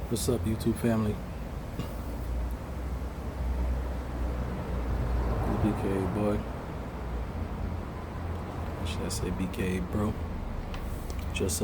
What's up, YouTube family? The BK boy. Or should I say BK bro? Just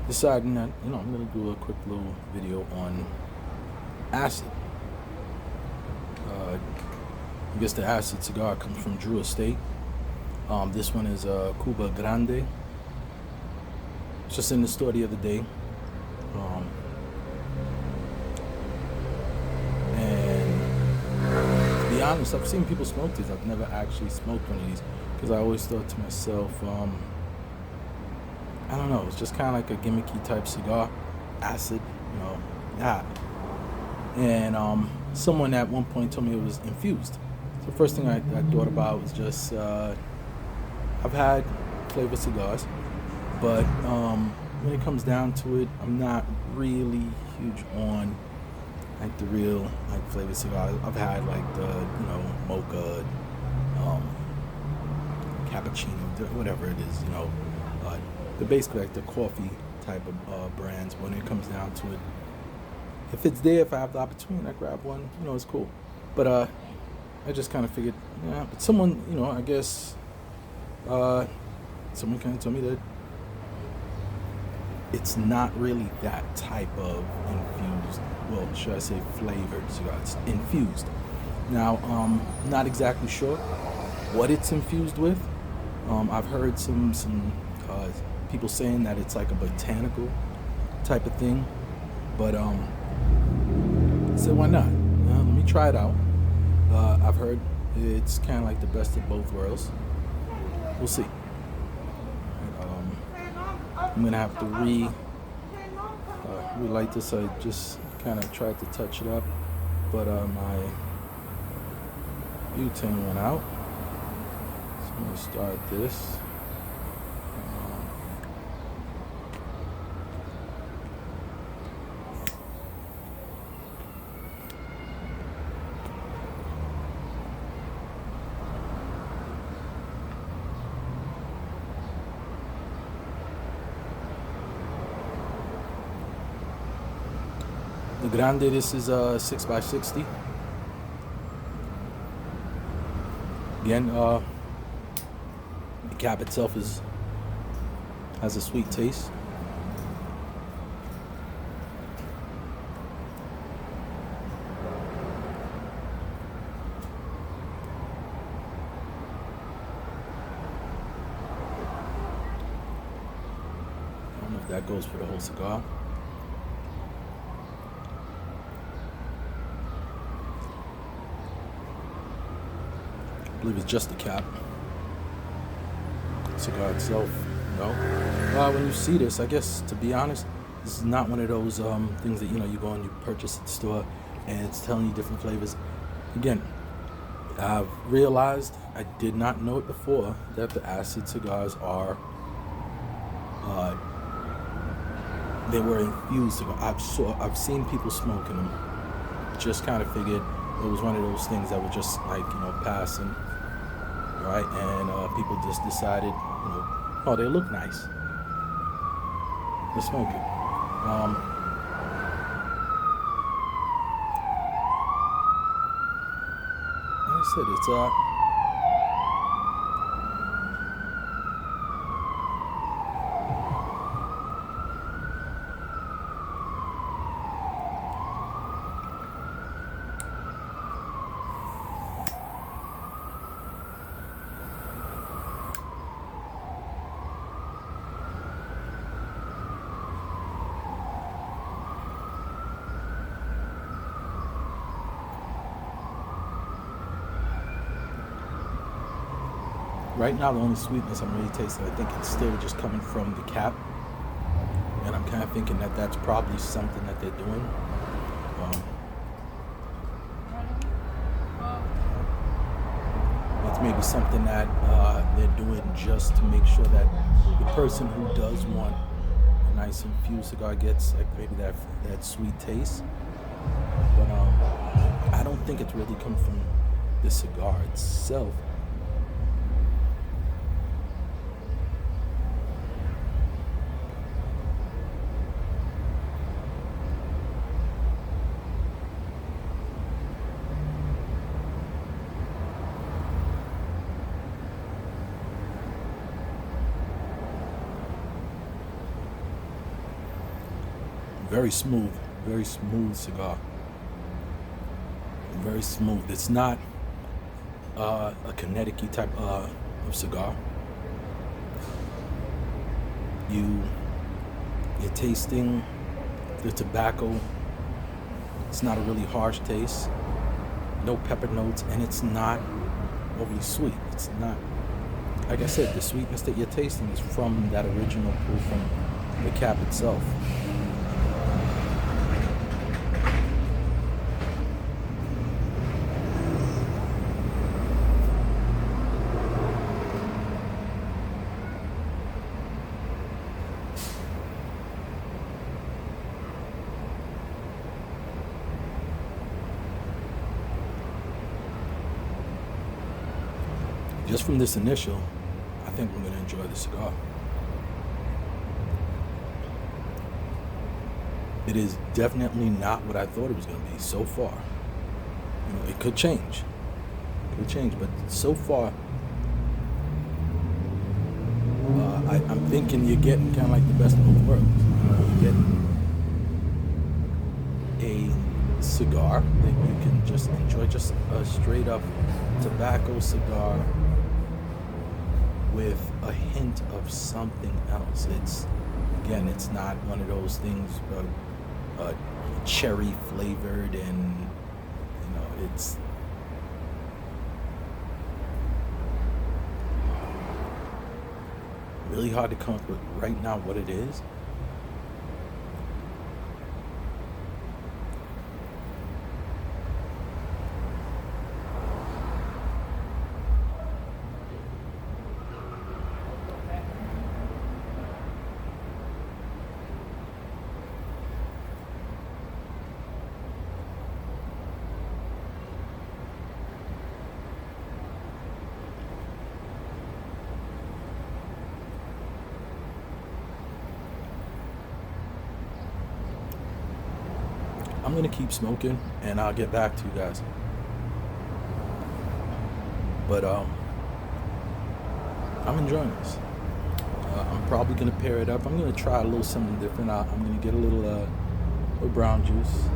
deciding that I'm gonna do a quick little video on acid. I guess the acid cigar comes from Drew Estate. This one is Kuba Grande. It's just in the store the other day. And to be honest, I've seen people smoke these. I've never actually smoked one of these because I always thought to myself, I don't know, it's just kind of like a gimmicky type cigar, acid, yeah. And someone at one point told me it was infused. So the first thing I thought about was just, I've had flavored cigars, but when it comes down to it, I'm not really huge on like the real like flavored cigars. I've had like the mocha, cappuccino, whatever it is, the basically like the coffee type of brands. When it comes down to it, if it's there, if I have the opportunity, I grab one. It's cool. But I just kind of figured, yeah. But someone, I guess, someone kind of told me that it's not really that type of infused. Well, should I say flavored cigar? It's infused. Now, not exactly sure what it's infused with. I've heard some people saying that it's like a botanical type of thing, but so why not? Let me try it out. I've heard it's kind of like the best of both worlds. We'll see. I'm gonna have to relight this. I just kind of tried to touch it up, but my butane went out. So I'm gonna start this. The Grande, this is 6x60. Again, the cap itself has a sweet taste. I don't know if that goes for the whole cigar. I believe it's just the cap. Cigar itself, no. When you see this, I guess, to be honest, this is not one of those things that you go and you purchase at the store and it's telling you different flavors. Again, I've realized, I did not know it before, that the acid cigars are they were infused cigars. I've seen people smoking them. Just kind of figured it was one of those things that were just like passing, right? And people just decided, oh, they look nice. Let's smoke it. Like I said, it's right now, the only sweetness I'm really tasting, I think it's still just coming from the cap. And I'm kind of thinking that that's probably something that they're doing. It's maybe something that they're doing just to make sure that the person who does want a nice infused cigar gets like maybe that sweet taste. But I don't think it's really come from the cigar itself. Very smooth cigar. Very smooth. It's not a Connecticut type of cigar. You're tasting the tobacco. It's not a really harsh taste. No pepper notes, and it's not overly sweet. It's not, like I said, the sweetness that you're tasting is from that original pull from the cap itself. Just from this initial, I think I'm going to enjoy the cigar. It is definitely not what I thought it was going to be so far. It could change. But so far, I'm thinking you're getting kind of like the best of both worlds. You're getting a cigar that you can just enjoy, just a straight up tobacco cigar with a hint of something else. It's not one of those things cherry flavored, and it's really hard to come up with right now what it is. I'm gonna keep smoking, and I'll get back to you guys. But I'm enjoying this. I'm probably gonna pair it up. I'm gonna try a little something different. I'm gonna get a little brown juice,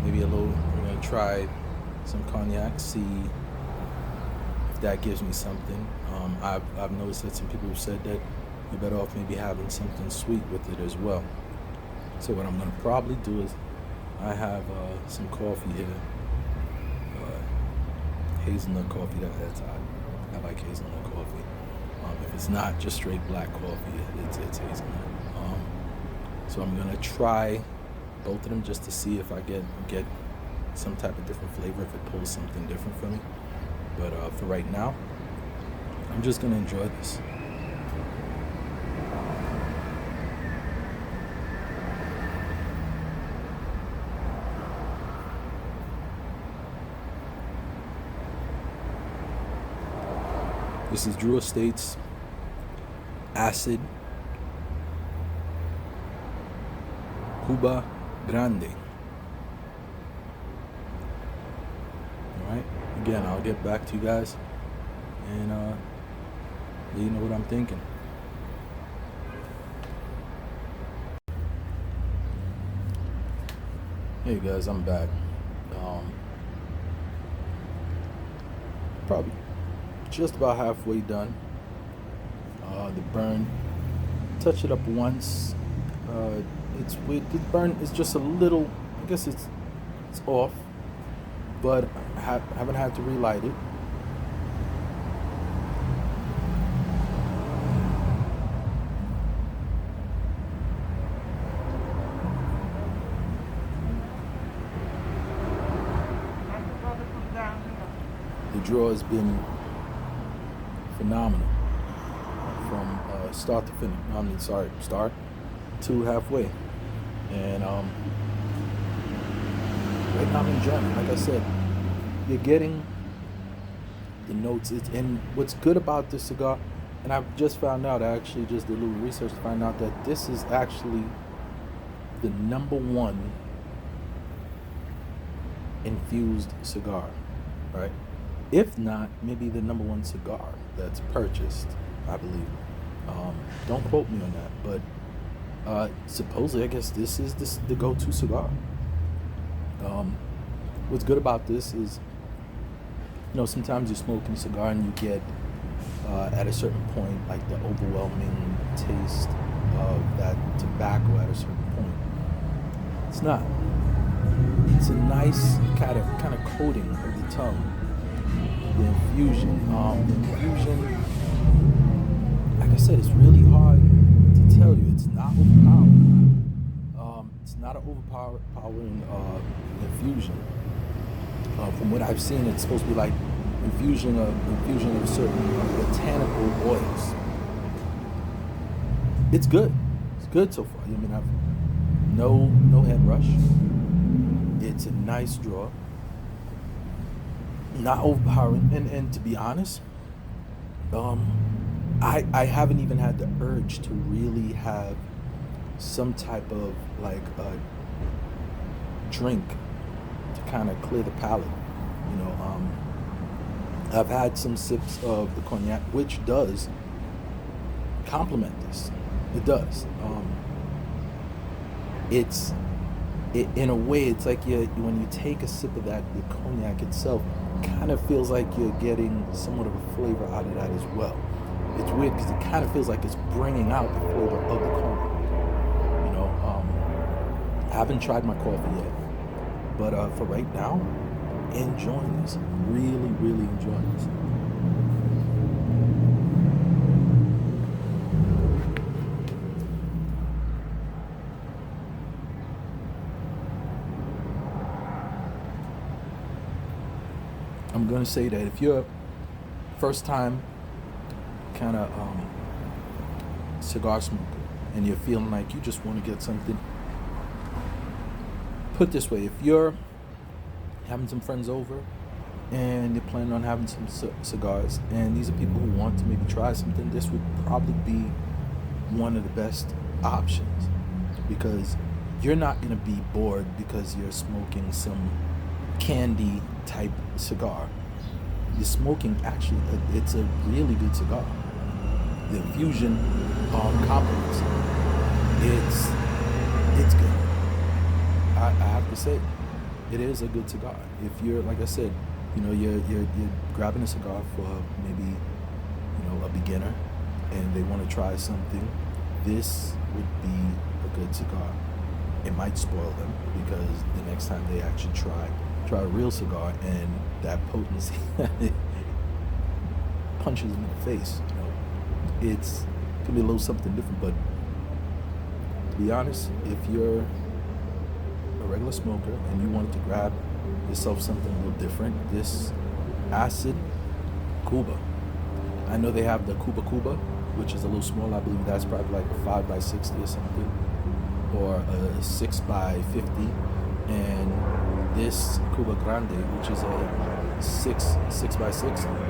maybe a little. I'm gonna try some cognac, see if that gives me something. I've noticed that some people have said that you're better off maybe having something sweet with it as well. So what I'm going to probably do is I have some coffee here, hazelnut coffee. I like hazelnut coffee. If it's not just straight black coffee, it's hazelnut. So I'm going to try both of them just to see if I get some type of different flavor, if it pulls something different for me. But for right now, I'm just going to enjoy this. This is Drew Estates Acid Kuba Grande. Alright, again, I'll get back to you guys and let you know what I'm thinking. Hey guys, I'm back. Probably just about halfway done. The burn, touch it up once. It's weird. The burn is just a little, I guess it's off, but I haven't had to relight it. The draw has been phenomenal from start to finish. Start to halfway, and right now I'm enjoying it. Like I said, you're getting the notes. And what's good about this cigar, and I've just found out. I actually just did a little research to find out that this is actually the #1 infused cigar, right? If not, maybe the #1 cigar that's purchased, I believe. Don't quote me on that, but Supposedly, I guess this is the go-to cigar. Um, what's good about this is, sometimes you're smoking a cigar and you get at a certain point like the overwhelming taste of that tobacco at a certain point. It's not. It's a nice kind of coating of the tongue. The infusion. Like I said, it's really hard to tell you. It's not overpowering. It's not an overpowering infusion. From what I've seen, it's supposed to be like infusion of certain botanical oils. It's good. It's good so far. I mean, I've no head rush. It's a nice draw. Not overpowering, and to be honest, I haven't even had the urge to really have some type of like a drink to kind of clear the palate. I've had some sips of the cognac, which does complement this. It does. In a way, it's like when you take a sip of that, the cognac itself kind of feels like you're getting somewhat of a flavor out of that as well. It's weird because it kind of feels like it's bringing out the flavor of the cognac. I haven't tried my coffee yet, but for right now, enjoying this. Really, really enjoying this. I'm gonna say that if you're first time kind of cigar smoker and you're feeling like you just want to get something, put it this way: if you're having some friends over and you're planning on having some cigars, and these are people who want to maybe try something, this would probably be one of the best options, because you're not going to be bored because you're smoking some candy type cigar. You're smoking, actually, it's a really good cigar. The infusion complements it. It's good. I have to say, it is a good cigar. If you're, like I said, you're grabbing a cigar for maybe a beginner, and they want to try something, this would be a good cigar. It might spoil them because the next time they actually try a real cigar, and that potency punches them in the face. It's gonna be a little something different. But to be honest, if you're a regular smoker and you wanted to grab yourself something a little different, this acid Kuba. I know they have the Kuba, which is a little small. I believe that's probably like a 5x60 or something, or a 6x50, and this Cuba Grande, which is a 6x60.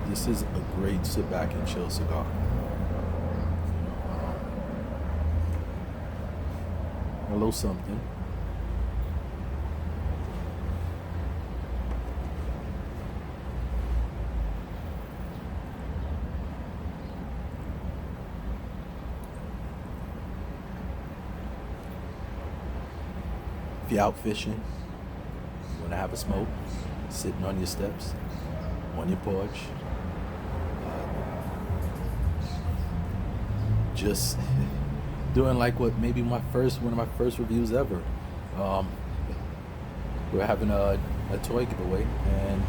This is a great sit back and chill cigar. A little something. If you're out fishing, you want to have a smoke, sitting on your steps, on your porch, just doing like what maybe one of my first reviews ever. We're having a toy giveaway, and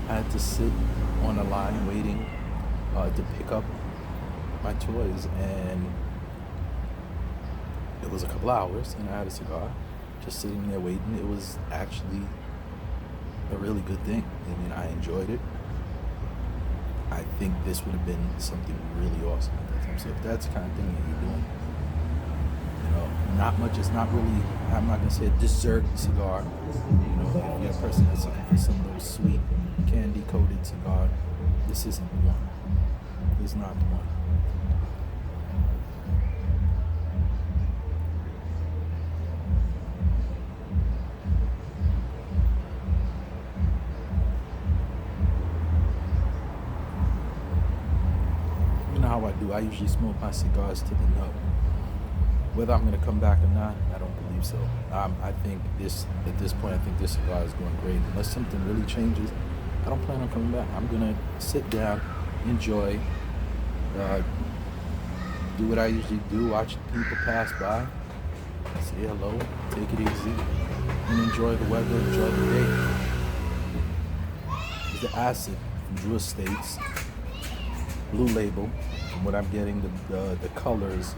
I had to sit on a line waiting to pick up my toys, and it was a couple hours, and I had a cigar just sitting there waiting. It was actually a really good thing. I mean, I enjoyed it. I think this would have been something really awesome at that time. So if that's the kind of thing that you're doing, not much. It's not really, I'm not gonna say a dessert cigar. If you're a person that's looking for some of those sweet candy coated cigar, this isn't the one. It's not the one. I usually smoke my cigars to the nub. Whether I'm gonna come back or not, I don't believe so. I think this at this point, I think this cigar is going great. Unless something really changes, I don't plan on coming back. I'm gonna sit down, enjoy, do what I usually do, watch people pass by, say hello, take it easy, and enjoy the weather, enjoy the day. It's the acid from Drew Estates, Blue Label. From what I'm getting, the colors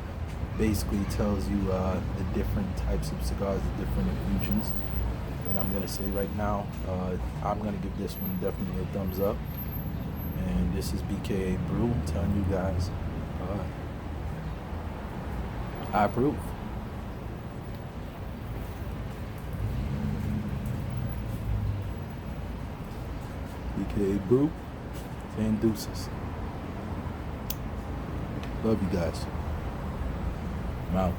basically tells you the different types of cigars, the different infusions. But I'm gonna say right now, I'm gonna give this one definitely a thumbs up. And this is BKA Brew telling you guys, I approve. BKA Brew, saying deuces. Love you guys. I'm out.